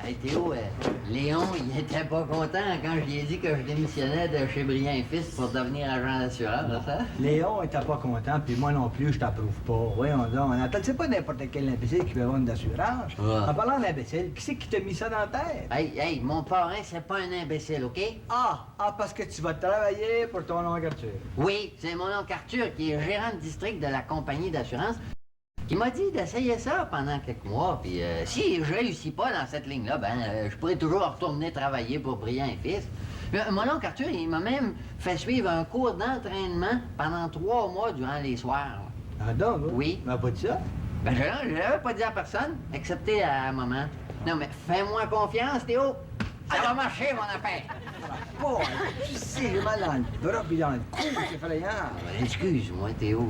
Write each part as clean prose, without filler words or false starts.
Hey Théo, Léon, il était pas content quand je lui ai dit que je démissionnais de chez Brillant et Fils pour devenir agent d'assurance, ça? Léon était pas content, puis moi non plus, je t'approuve pas. Voyons donc, c'est pas n'importe quel imbécile qui veut vendre d'assurance. Ouais. En parlant d'imbécile, qui c'est qui t'a mis ça dans la tête? Hey, mon parrain, c'est pas un imbécile, OK? Parce que tu vas travailler pour ton oncle Arthur. Oui, c'est mon oncle Arthur qui est gérant de district de la compagnie d'assurance qui m'a dit d'essayer ça pendant quelques mois. Puis si je réussis pas dans cette ligne-là, je pourrais toujours retourner travailler pour Brillant et Fils. Mon oncle Arthur, il m'a même fait suivre un cours d'entraînement pendant 3 mois durant les soirs. Ah donc? Oui. Il m'a pas dit ça? Je l'avais pas dit à personne, excepté à maman. Non, mais fais-moi confiance, Théo. Ça va marcher, mon affaire. Bon, tu sais, j'ai mal dans le bras puis dans le cou, c'est effrayant. Excuse-moi, Théo.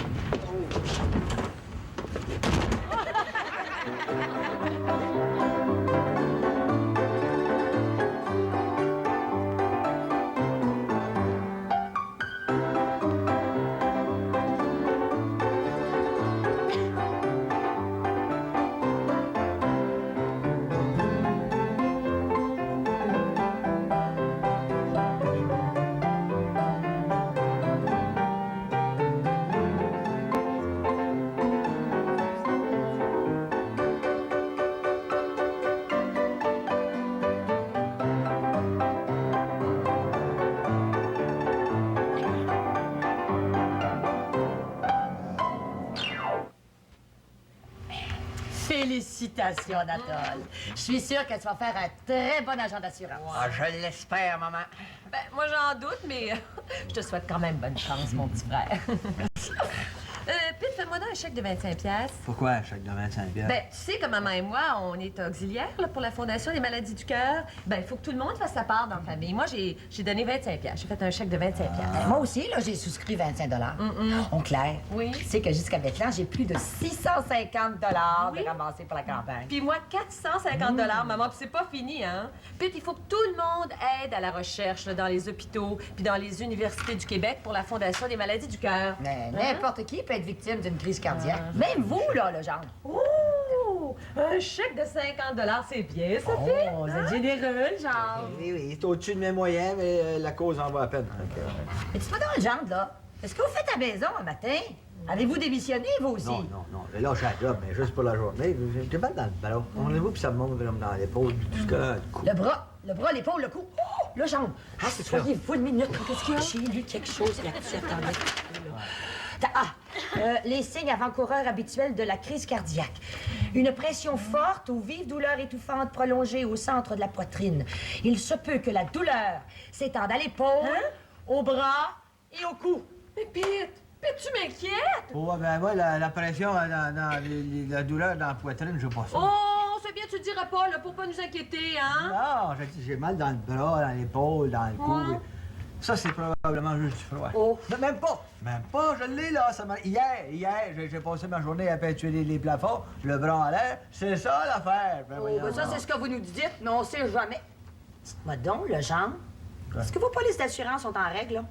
Félicitations, Anatole. Je suis sûre que tu vas faire un très bon agent d'assurance. Ah, je l'espère, maman. Ben, moi, j'en doute, mais je te souhaite quand même bonne chance, mon petit frère. Pete, fais-moi donc un chèque de 25$. Pourquoi un chèque de 25$? Ben, tu sais que maman et moi, on est auxiliaires là, pour la Fondation des maladies du cœur. Ben, il faut que tout le monde fasse sa part dans la famille. Moi, j'ai donné 25$. J'ai fait un chèque de 25$. Moi aussi, là, j'ai souscrit 25$. On Claire, Oui. tu sais que jusqu'à maintenant, j'ai plus de 650$ Oui. de ramasser pour la campagne. Puis moi, 450$, maman. Puis c'est pas fini, hein? Pete, il faut que tout le monde aide à la recherche là, dans les hôpitaux puis dans les universités du Québec pour la Fondation des maladies du cœur. Mais n'importe qui peut être victime d'une crise cardiaque. Même vous, là, le genre. Oh! Un chèque de 50$, c'est bien, ça, Pete? Oh, vous êtes généreux, le genre. Oui, c'est au-dessus de mes moyens, mais la cause en vaut la peine. Mais tu pas dans le genre, là. Est-ce que vous faites à la maison un matin? Avez-vous démissionné, vous aussi? Non. J'ai lâché la job, mais juste pour la journée. J'ai mal dans le ballon. On le voit, puis ça me monte vraiment dans l'épaule, puis tout ce que le cou. Le bras, l'épaule, le cou. Oh, le jambe. Ah, soyez-vous une minute. Qu'est-ce qu'il y a? J'ai lu quelque chose là-dessus. Attendez. Les signes avant-coureurs habituels de la crise cardiaque. Une pression forte ou vive douleur étouffante prolongée au centre de la poitrine. Il se peut que la douleur s'étende à l'épaule, au bras et au cou. Mais Pete, tu m'inquiètes? Oh, ben moi, la pression la douleur dans la poitrine, je pas ça. Oh, c'est bien, tu le diras pas, là, pour pas nous inquiéter, hein? Non, j'ai mal dans le bras, dans l'épaule, dans le cou. Ouais. Ça, c'est probablement juste du froid. Oh. Non, même pas, je l'ai là. Hier, j'ai passé ma journée à peinturer les plafonds, le bras en l'air. C'est ça l'affaire. Ben, voyons Ben ça, donc. c'est ce que vous nous dites, mais on sait jamais. Dites-moi donc, le genre. Est-ce que vos polices d'assurance sont en règle, là?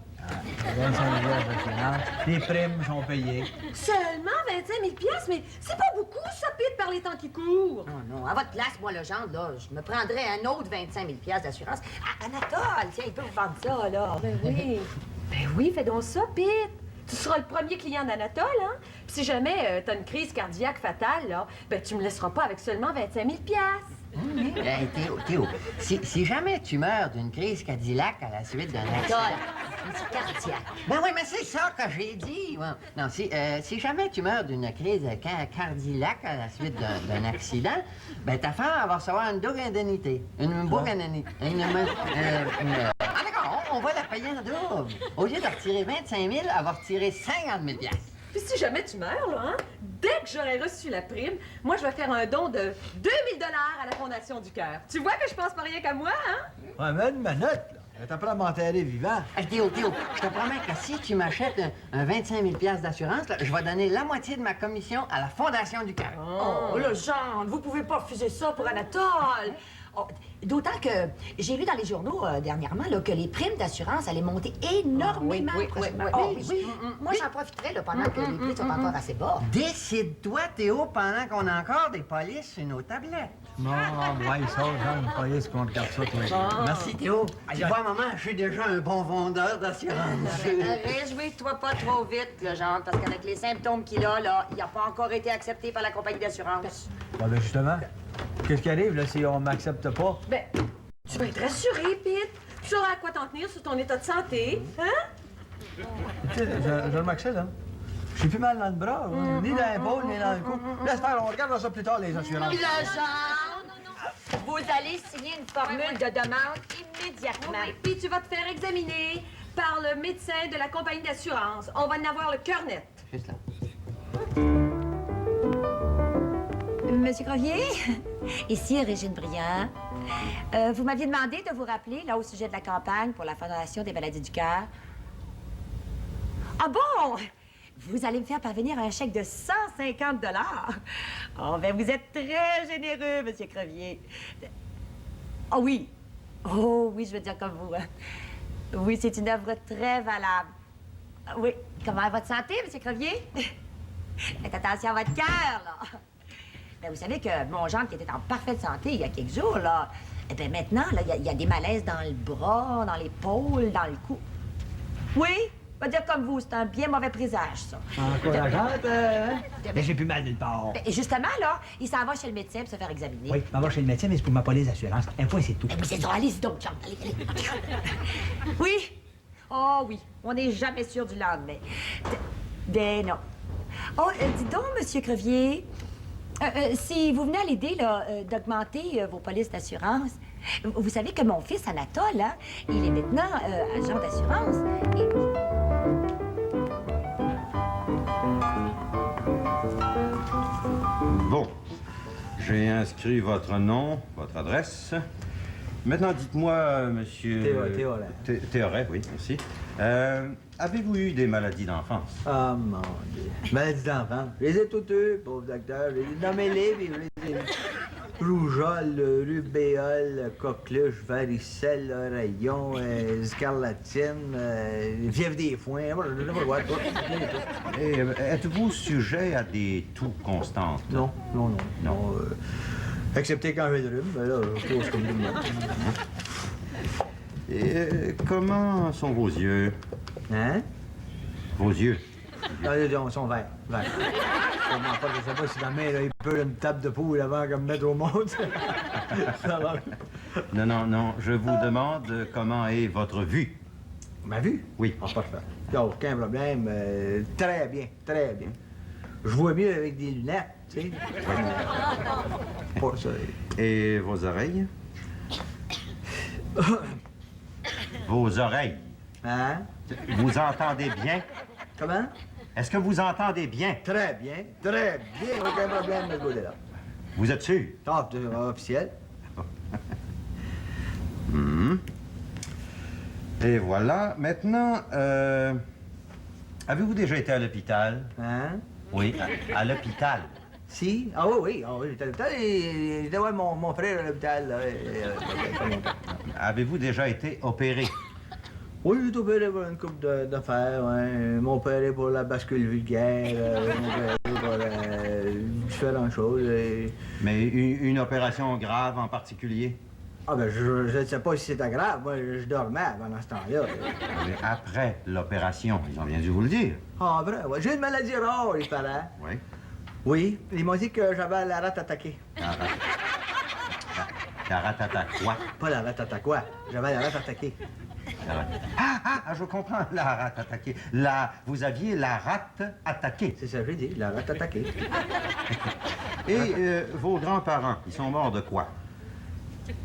25 $ d'assurance. Les primes sont payées. Seulement 25 000$, mais c'est pas beaucoup, ça, Pete, par les temps qui courent. Non. À votre place, moi, le genre, là, je me prendrais un autre 25 000$ d'assurance. Anatole, tiens, il peut vous vendre ça, là. Ben oui, fais donc ça, Pete. Tu seras le premier client d'Anatole, hein? Puis si jamais t'as une crise cardiaque fatale, là, ben tu me laisseras pas avec seulement 25 000$. Hey, Théo, si jamais tu meurs d'une crise cardiaque à la suite d'un accident... Crise cardiaque. Ben oui, mais c'est ça que j'ai dit. Ouais. Non, si jamais tu meurs d'une crise cardiaque à la suite d'un accident, ben ta femme elle va recevoir une double indemnité. Une double indemnité. Ah d'accord, on va la payer en double. Au lieu de retirer 25 000, elle va retirer 50 000$. Puis si jamais tu meurs, là, hein, dès que j'aurai reçu la prime, moi, je vais faire un don de 2000$ à la Fondation du Cœur. Tu vois que je pense pas rien qu'à moi, hein? Ouais, mais une minute, là. T'apprends à m'enterrer vivant. Théo, je te promets que si tu m'achètes un 25 000$ d'assurance, là, je vais donner la moitié de ma commission à la Fondation du Cœur. Oh, le genre, vous pouvez pas refuser ça pour Anatole. Oh, d'autant que j'ai lu dans les journaux dernièrement là, que les primes d'assurance allaient monter énormément. oui, prochainement. oui, Oh, oui, oui. Moi, j'en profiterais là, pendant que les prix sont encore assez bas. Décide-toi, Théo, pendant qu'on a encore des polices sur nos tablettes. Non, ouais, ça, genre, une police qu'on regarde ça, toi. Merci, Théo. Tu vois, maman, je suis déjà un bon vendeur d'assurance. Réjouis-toi pas trop vite, le genre, parce qu'avec les symptômes qu'il a, là, il n'a pas encore été accepté par la compagnie d'assurance. Ben, justement, qu'est-ce qui arrive, là, si on m'accepte pas? Ben, tu vas être rassuré, Pete. Tu sauras à quoi t'en tenir sur ton état de santé, hein? Tu sais, je remarque là. J'ai plus mal dans le bras, hein, ni dans l'épaule, ni dans le cou. Laisse faire, on regardera ça plus tard, les assurances. Le genre, vous allez signer une formule de demande immédiatement. Oui, puis tu vas te faire examiner par le médecin de la compagnie d'assurance. On va en avoir le cœur net. Juste là. Monsieur Crevier, ici Régine Briand. Vous m'aviez demandé de vous rappeler, là, au sujet de la campagne pour la Fondation des maladies du cœur. Ah bon? Vous allez me faire parvenir un chèque de 150 $. Oh, ben vous êtes très généreux, Monsieur Crevier. Oh oui. Oh oui, je veux dire comme vous. Hein. Oui, c'est une œuvre très valable. Oui. Comment est votre santé, Monsieur Crevier? Faites attention à votre cœur, là. Ben, vous savez que mon gendre qui était en parfaite santé il y a quelques jours, là, eh bien maintenant, là, il y a des malaises dans le bras, dans l'épaule, dans le cou. Oui, on va dire comme vous, c'est un bien mauvais présage, ça. Encourageante, hein? Mais j'ai plus mal nulle part. Ben, et justement, là, il s'en va chez le médecin pour se faire examiner. Oui, on va chez le médecin, mais c'est pour ma police d'assurance. Un point, c'est tout. Ben, mais c'est ça, allez-y donc, Jean. Allez, allez. Oui? Oh oui, on n'est jamais sûr du lendemain. Ben non. Oh, dis donc, Monsieur Crevier, si vous venez à l'idée, là, d'augmenter vos polices d'assurance, vous savez que mon fils Anatole, hein, il est maintenant agent d'assurance. Et... Bon, j'ai inscrit votre nom, votre adresse. Maintenant, dites-moi, monsieur... Théoret, oui, merci. Avez-vous eu des maladies d'enfance? Ah, mon Dieu. Maladies d'enfant. Je les ai toutes eues, pauvre docteur. Je les ai nommés, puis je les ai... Rougeole, rubéole, coqueluche, varicelle, oreillon, scarlatine, fièvre des foins, je ne sais pas quoi, tout. Et êtes-vous sujet à des toux constantes? Non. Non. Excepté quand j'ai le rhume, ben là, je pose comme rhume. Et comment sont vos yeux? Hein? Vos yeux? Ils sont verts. Je sais pas si ma mère, là, il peut une table de poule avant comme mettre au monde. Non, je vous demande comment est votre vue. Ma vue? Oui. Ah, parfait. Il n'y a aucun problème. Très bien. Je vois mieux avec des lunettes, tu sais. Pas ça. Et vos oreilles? Vos oreilles. Hein? Vous entendez bien? Comment? Est-ce que vous entendez bien? Très bien. Aucun problème de ce côté-là. Vous êtes sûr? Ah, officiel. Et voilà. Maintenant, avez-vous déjà été à l'hôpital? Hein? Oui, à l'hôpital. Si? Ah oui, j'étais à l'hôpital et j'étais voir mon frère à l'hôpital. Avez-vous déjà été opéré? Oui, j'ai été opéré pour une coupe d'affaires, ouais. Mon opéré pour la bascule vulgaire, mon opéré pour différentes choses. Mais une opération grave en particulier? Ah ben, je ne sais pas si c'était grave. Moi, je dormais pendant ce temps-là. Mais après l'opération, ils ont bien dû vous le dire. Ah, vrai, ouais. J'ai une maladie rare, les parents. Oui. Oui, ils m'ont dit que j'avais la rate attaquée. La rate attaque quoi? Pas la rate attaquée, quoi? J'avais la rate attaquée. Je comprends, la rate attaquée. Vous aviez la rate attaquée. C'est ça que j'ai dit, la rate attaquée. Et vos grands-parents, ils sont morts de quoi?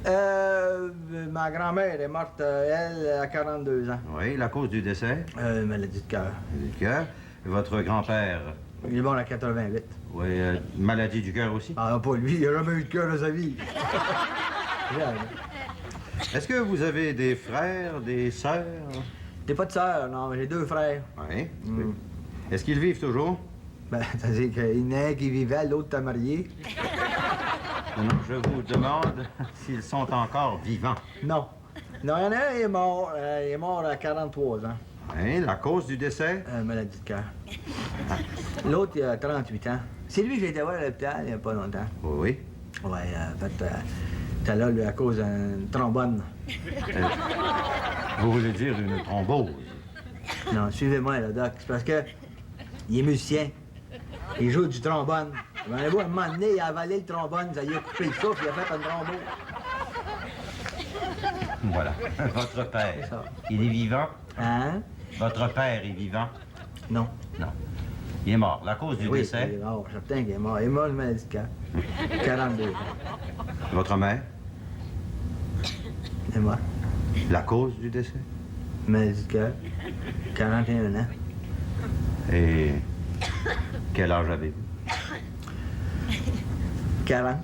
Ma grand-mère est morte, elle, à 42 ans. Oui, la cause du décès? Maladie de cœur. Du cœur. Votre grand-père? Il est mort à 88. Oui, maladie du cœur aussi? Ah, pas lui, il n'a jamais eu de cœur de sa vie. Est-ce que vous avez des frères, des sœurs? T'es pas de sœur, non, mais j'ai 2 frères. Oui. Est-ce qu'ils vivent toujours? Ben, c'est-à-dire qu'il y en a un qui vivait, l'autre t'a marié. Non, non, je vous demande s'ils sont encore vivants. Non. Non, il y en a un, il est mort. Il est mort à 43 ans. Hein, la cause du décès? Maladie de cœur. L'autre, il a 38 ans. C'est lui que j'ai été voir à l'hôpital il n'y a pas longtemps. Oui. Ouais, en fait, t'es là, lui, à cause d'une trombone. Vous voulez dire une thrombose? Non, suivez-moi, là, Doc. C'est parce que il est musicien. Il joue du trombone. À un moment donné, il a avalé le trombone, ça lui a coupé le souffle, il a fait une thrombose. Voilà. Votre père, ça. il est vivant? Hein? Votre père est vivant? Non. Non. Il est mort. La cause du Oui, décès? il est mort, certain qu'il est mort. Il est mort de maladie de cœur. 42 ans. Votre mère? Il est mort. La cause du décès? Maladie de cœur. 41 ans. Et quel âge avez-vous? 40.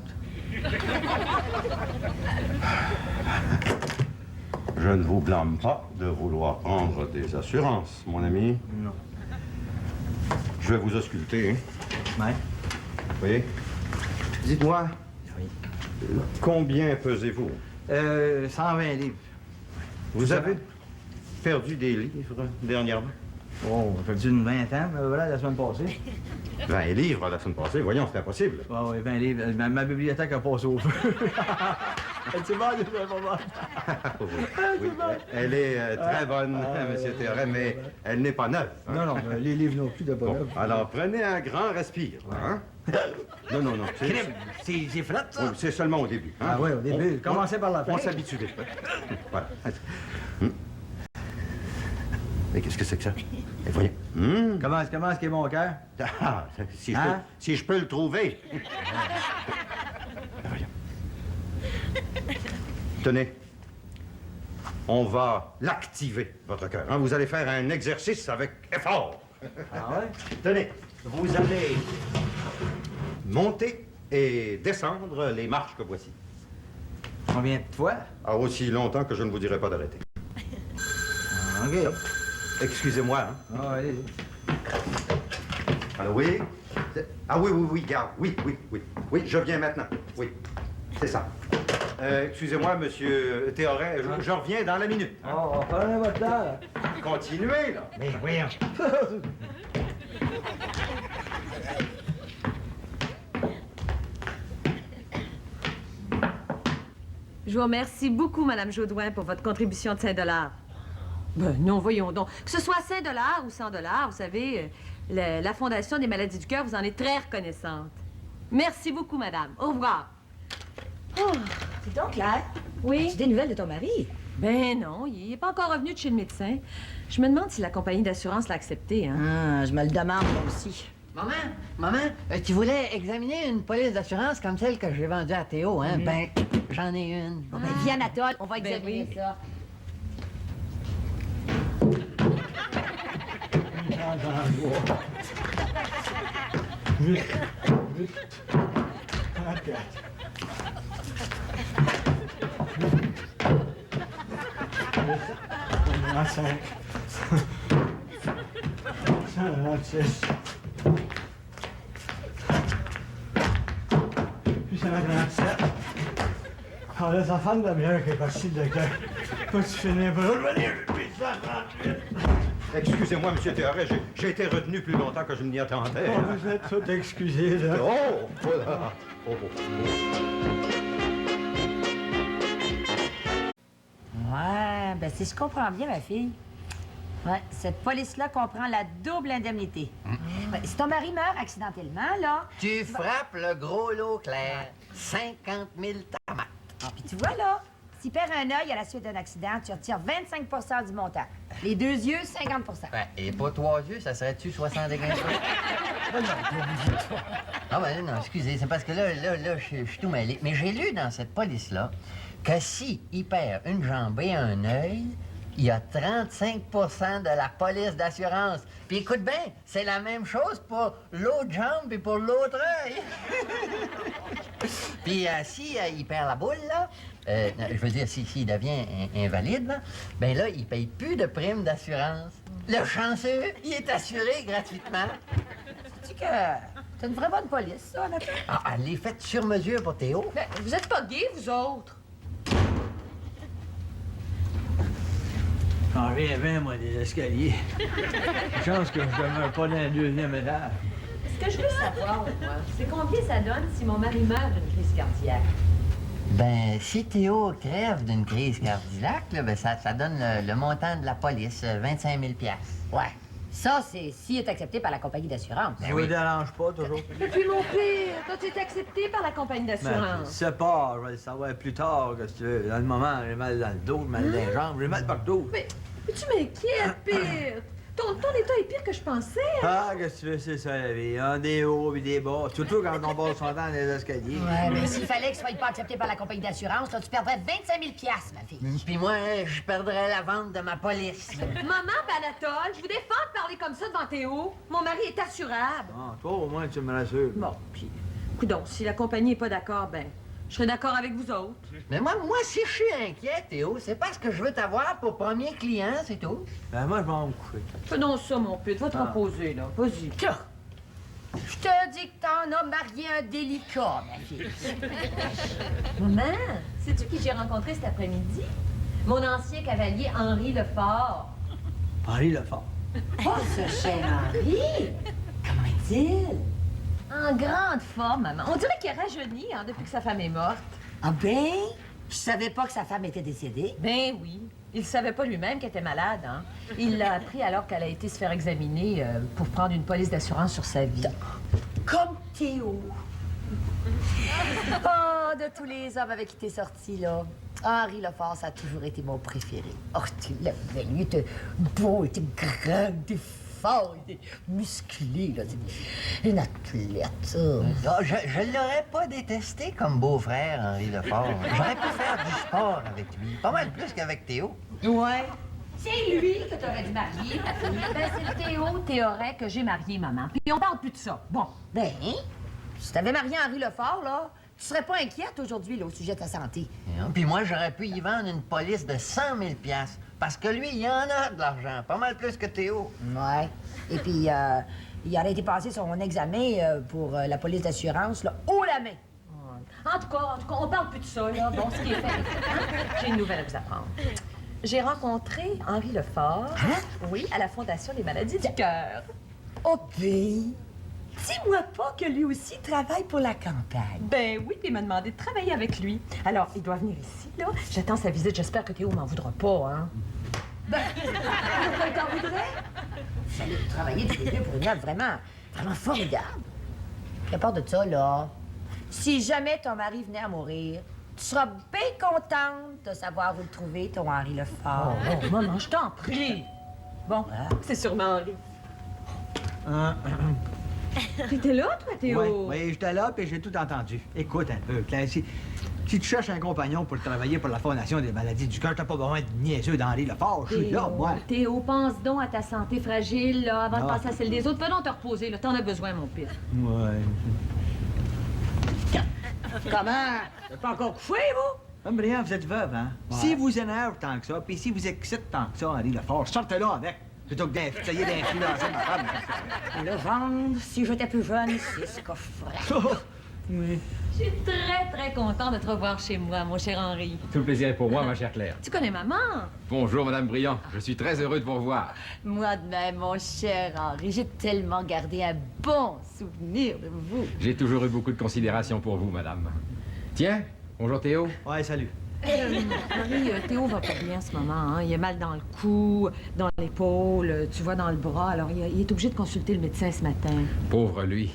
Je ne vous blâme pas de vouloir prendre des assurances, mon ami. Non. Je vais vous ausculter, hein? Ouais. Oui. Dites-moi, Oui. combien pesez-vous? 120 livres. Vous avez perdu des livres dernièrement? Oh, ça fait une vingtaine, voilà, la semaine passée. 20 livres la semaine passée, voyons, c'est impossible. Ouais, oui, 20 livres. Ma bibliothèque a passé au feu. C'est bon, c'est pas bon. Oui, elle est très bonne, Monsieur Théoret, mais elle n'est pas neuve. Hein? Non, non, les livres non plus de pas Bon, neuve. alors prenez un grand respire. Hein? Non, non, non. C'est flat, ça? Oui, c'est seulement au début. Hein? Ah oui, au début. Commencez par la fin. On s'habitue vite. Voilà. Mais qu'est-ce que c'est que ça? Et voyez. Comment est-ce qu'est mon cœur? Ah, si, Hein? si je peux le trouver. Voyons. Tenez. On va l'activer, votre cœur. Hein? Vous allez faire un exercice avec effort. Ah ouais? Tenez, vous allez monter et descendre les marches que voici. Combien de fois? Ah, aussi longtemps que je ne vous dirai pas d'arrêter. OK. Excusez-moi. Hein? Ah, allez. Alors, oui. Ah oui, oui, oui, garde. Oui, oui, oui. Oui, je viens maintenant. Oui, c'est ça. Excusez-moi, monsieur Théoret, je reviens dans la minute. Hein? Oh, prenez votre temps, là. Continuez, là. Mais voyons. Je vous remercie beaucoup, Madame Jaudoin, pour votre contribution de 5 $. Ben non, voyons donc. Que ce soit 5 $ ou 100 $, vous savez, la Fondation des maladies du cœur vous en est très reconnaissante. Merci beaucoup, Madame. Au revoir. Oh, dis donc, Claire. Oui? Tu des nouvelles de ton mari? Ben non, il n'est pas encore revenu de chez le médecin. Je me demande si la compagnie d'assurance l'a accepté, hein. Ah, je me le demande, moi aussi. Maman, tu voulais examiner une police d'assurance comme celle que j'ai vendue à Théo, hein? Ben, j'en ai une. Bon, ben, viens, Anatole, on va Ben examiner oui. ça. Puis ça va 37. Alors là, ça fait de la bière qui est partie de cœur. Faut que tu finis par revenir. Puis ça 38. Excusez-moi, monsieur Théoret, j'ai été retenu plus longtemps que je ne m'y attendais. Oh, vous êtes tout excusé, là. Oh! Voilà. Oh, oh, Ouais, ben si je comprends bien, ma fille. Ouais, cette police-là comprend la double indemnité. Ben, si ton mari meurt accidentellement, là... Tu frappes le gros lot, Claire. 50 000 tamates. Ah, puis tu vois, là, s'il perd un œil à la suite d'un accident, tu retires 25 du montant. Les 2 yeux, 50 Ouais, et pas 3 yeux, ça serait-tu 75 Ah ben non, excusez, c'est parce que là, je suis tout mêlé. Mais j'ai lu dans cette police-là que si il perd une jambe et un œil, il y a 35 de la police d'assurance. Puis écoute bien, c'est la même chose pour l'autre jambe et pour l'autre œil. Puis si il perd la boule, là, je veux dire, s'il devient invalide, là, ben là, il paye plus de prime d'assurance. Le chanceux, il est assuré gratuitement. Sais-tu que C'est une vraie bonne police, ça, Anatole. Ah, elle est faite sur mesure pour Théo. Ben, vous êtes pas gays, vous autres. J'en rêvais, moi, des escaliers. Chance que je demeure pas dans le deuxième étage. Ce que je veux savoir, moi, c'est combien ça donne si mon mari meurt d'une crise cardiaque? Ben, si Théo crève d'une crise cardiaque, là, ben, ça donne le montant de la police, 25 000 $. Ouais. Ça, c'est s'il est accepté par la compagnie d'assurance. Ça vous dérange pas, toujours? Et puis, mon pire, toi, tu es accepté par la compagnie Ben, d'assurance. c'est pas, je vais le savoir plus tard, que si tu veux. Dans le moment, j'ai mal dans le dos, j'ai mal dans les jambes, j'ai mal partout. Mais tu m'inquiètes, pire. Ton état est pire que je pensais. Ah, qu'est-ce que tu veux, c'est ça, la vie. Hein? Des hauts et des bas. Surtout quand on passe son temps dans les escaliers. Ouais, mais s'il fallait qu'il soit pas accepté par la compagnie d'assurance, là, tu perdrais 25 000 $, ma fille. Puis moi, je perdrais la vente de ma police. Maman, Anatole, je vous défends de parler comme ça devant Théo. Mon mari est assurable. Ah, toi, au moins, tu me rassures. Bon, puis, coudonc, si la compagnie n'est pas d'accord, ben, je serai d'accord avec vous autres. Mais moi, si je suis inquiet, Théo, c'est parce que je veux t'avoir pour premier client, c'est tout. Ben, moi, je vais me coucher. Fais donc ça, mon pute. Va te reposer, là. Vas-y. Tiens, je te dis que t'en as marié un délicat, ma fille. Maman, sais-tu qui j'ai rencontré cet après-midi? Mon ancien cavalier Henri Lefort. Henri Lefort. Oh, ce cher Henri! Comment est-il? En grande forme, maman. On dirait qu'il a rajeuni hein, depuis que sa femme est morte. Ah ben, je savais pas que sa femme était décédée. Ben oui. Il savait pas lui-même qu'elle était malade, hein. Il l'a appris alors qu'elle a été se faire examiner pour prendre une police d'assurance sur sa vie. Comme Théo. Oh, de tous les hommes avec qui t'es sorti, là, Henri Lefort, ça a toujours été mon préféré. Oh, tu l'avais, lui, il était beau, il était grand, il était fort, il était musclé, là. C'est une athlète, ça. Ah, je l'aurais pas détesté comme beau-frère, Henri Lefort. J'aurais pu faire du sport avec lui. Pas mal plus qu'avec Théo. Ouais. C'est lui que t'aurais dû marier, ma fille. Ben, c'est le Théo Théoret que j'ai marié, maman. Puis on parle plus de ça. Bon. Ben, si t'avais marié Henri Lefort, là, tu serais pas inquiète aujourd'hui, là, au sujet de ta santé. Puis moi, j'aurais pu y vendre une police de 100 000 $. Parce que lui, il en a de l'argent. Pas mal plus que Théo. Ouais. Et puis, il aurait été passé son examen pour la police d'assurance, là, haut la main. En tout cas, on parle plus de ça, là. Bon, ce qui est fait, est fait, hein. J'ai une nouvelle à vous apprendre. J'ai rencontré Henri Lefort, oui, à la Fondation des maladies du cœur. Oh, ben, dis-moi pas que lui aussi travaille pour la campagne. Ben oui, puis il m'a demandé de travailler avec lui. Alors, il doit venir ici, là. J'attends sa visite. J'espère que Théo m'en voudra pas, hein. Ben, pourquoi il t'en voudrait? Vous allez travailler tous les deux pour une œuvre vraiment formidable. Et à part de ça, là, si jamais ton mari venait à mourir, tu seras bien contente de savoir où le trouver, ton Henri Lefort. Oh, maman, je t'en prie. Bon, c'est sûrement Henri. T'étais là, toi, Théo? Oui, j'étais là, puis j'ai tout entendu. Écoute un peu, Claire, si tu cherches un compagnon pour travailler pour la Fondation des maladies du cœur, t'as pas besoin de niaiseux d'Henri Lefort. Je suis là, moi. Théo, pense donc à ta santé fragile, là, avant de passer à celle des autres. Fais donc te reposer, là. T'en as besoin, mon pire. Ouais. Comment? T'as pas encore couché, vous? Brian, vous êtes veuve, hein? Si vous énerve tant que ça, puis si vous excite tant que ça, Henri Lefort, sortez-là avec. Plutôt que d'essayer d'influencer ma femme. Le vendre, si j'étais plus jeune, c'est ce que je ferais. Oui. Je suis très, très content de te revoir chez moi, mon cher Henri. Tout le plaisir est pour moi, ma chère Claire. Tu connais maman? Bonjour, Madame Briand. Je suis très heureux de vous revoir. Moi de même, mon cher Henri, j'ai tellement gardé un bon souvenir de vous. J'ai toujours eu beaucoup de considération pour vous, Madame. Tiens, bonjour Théo. Ouais, salut. Henri, Théo va pas bien en ce moment. Hein. Il a mal dans le cou, dans l'épaule, tu vois, dans le bras. Alors, il est obligé de consulter le médecin ce matin. Pauvre lui.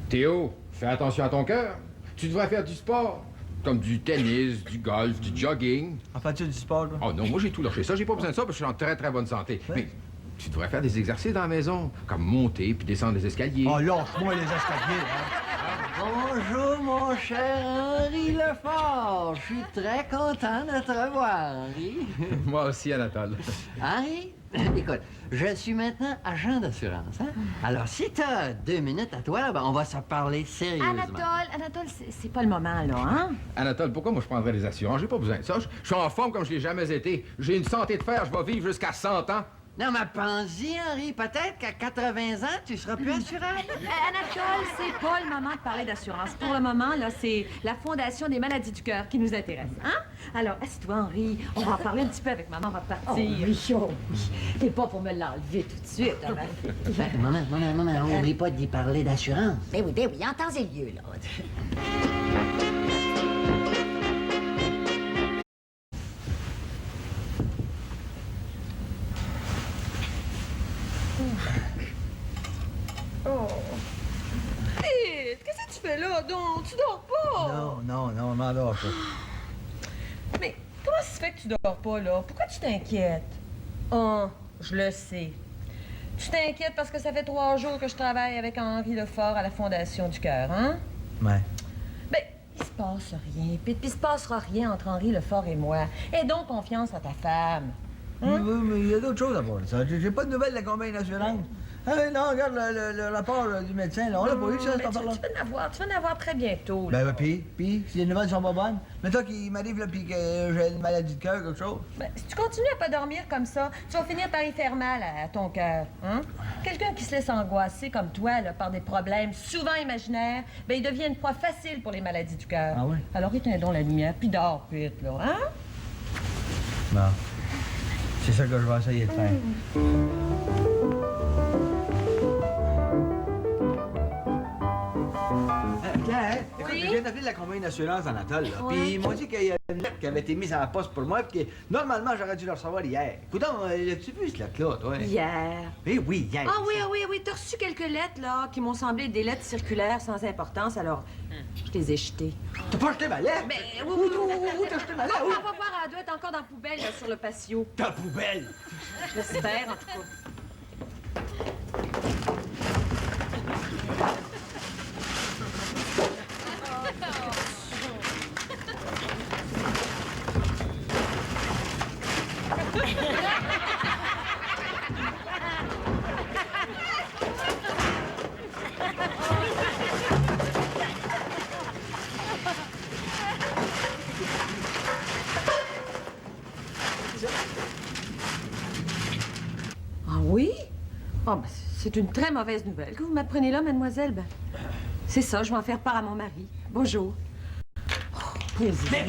Théo, fais attention à ton cœur. Tu devrais faire du sport. Comme du tennis, du golf, du jogging. En fais-tu du sport, là? Oh non, moi j'ai tout lâché ça. J'ai pas besoin de ça parce que je suis en très très bonne santé. Ouais. Mais tu devrais faire des exercices dans la maison. Comme monter puis descendre les escaliers. Oh, lâche-moi les escaliers, hein? Bonjour, mon cher Henri Lefort. Je suis très content de te revoir, Henri. Moi aussi, Anatole. Henri, écoute, je suis maintenant agent d'assurance. Hein? Alors, si tu as 2 minutes à toi, là, ben, on va se parler sérieusement. Anatole, c'est pas le moment, là, hein? Anatole, pourquoi moi je prendrais des assurances? J'ai pas besoin de ça. Je suis en forme comme je l'ai jamais été. J'ai une santé de fer, je vais vivre jusqu'à 100 ans. Non, mais pense-y, Henri. Peut-être qu'à 80 ans, tu seras plus assurable. Anatole, c'est pas le moment de parler d'assurance. Pour le moment, là, c'est la Fondation des maladies du cœur qui nous intéresse. Hein? Alors, assieds-toi, Henri. On va en parler un petit peu avec maman. On va partir. Oh oui. T'es pas pour me l'enlever tout de suite, hein, ma fille. Maman, oublie pas d'y parler d'assurance. Ben oui, en temps et lieu, là. Oh. Hé, qu'est-ce que tu fais là, donc? Tu dors pas? Non, on m'endort pas. Mais comment ça se fait que tu dors pas, là? Pourquoi tu t'inquiètes? Oh, je le sais. Tu t'inquiètes parce que ça fait 3 jours que je travaille avec Henri Lefort à la Fondation du Cœur, hein? Ouais. Ben, il se passe rien. Puis il se passera rien entre Henri Lefort et moi. Aie donc confiance à ta femme. Hein? Oui, mais il y a d'autres choses à voir, ça. J'ai pas de nouvelles de la compagnie d'assurance. Ah non, regarde le rapport du médecin, là. On l'a pas eu, ça, cette affaire-là. Tu vas en avoir très bientôt, là. Ben, puis, si les nouvelles sont pas bonnes, mettons qu'il m'arrive, là, puis que j'ai une maladie de cœur, quelque chose. Ben, si tu continues à pas dormir comme ça, tu vas finir par y faire mal à ton cœur, hein? Quelqu'un qui se laisse angoisser comme toi, là, par des problèmes souvent imaginaires, ben, il devient une proie facile pour les maladies du cœur. Ah oui? Alors éteins donc la lumière, puis dors vite, là, hein? Bon. C'est ça que je vais essayer de faire. Claire, écoute, je viens d'appeler la compagnie d'assurance Anatole, là. Puis ils m'ont dit qu'il y a une lettre qui avait été mise à la poste pour moi, puis que normalement j'aurais dû la recevoir hier. Écoute, as-tu vu cette lettre-là, toi? Hier. Eh oui, hier. Ah oui, t'as reçu quelques lettres, là, qui m'ont semblé des lettres circulaires sans importance, alors je les ai jetées. T'as pas acheté ma lettre? Mais Où t'as acheté ma lettre? On va voir, elle doit être encore dans la poubelle, là, sur le patio. Ta poubelle! J'espère, en tout cas. Ah oui? Oh, ben, c'est une très mauvaise nouvelle que vous m'apprenez là, mademoiselle. Ben, c'est ça, je vais en faire part à mon mari. Bonjour. Oh, plaisir.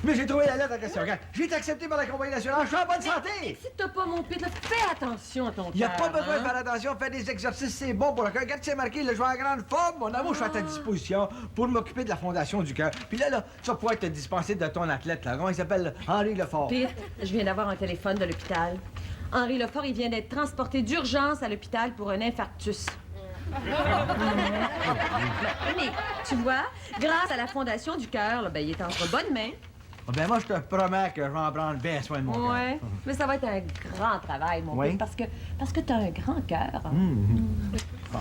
Mais j'ai trouvé la lettre en question. Regarde, j'ai été accepté par la compagnie d'assurance, je suis en bonne santé! Si t'as pas mon pit, là, fais attention à ton cœur. Il n'y a pas besoin de hein? faire attention, faire des exercices, c'est bon pour le cœur. Regarde, c'est marqué, là, je vais en grande forme. Mon amour, je suis à ta disposition pour m'occuper de la fondation du cœur. Puis là, tu vas pouvoir te dispenser de ton athlète, là. Comment il s'appelle? Henri Lefort. Pete, je viens d'avoir un téléphone de l'hôpital. Henri Lefort, il vient d'être transporté d'urgence à l'hôpital pour un infarctus. Mais, tu vois, grâce à la Fondation du Cœur, là, ben, il est entre bonnes mains. Ah ben moi, je te promets que je vais en prendre bien soin de mon cœur. Ouais, mais ça va être un grand travail, mon Oui. Pete, parce que t'as un grand cœur. Bon.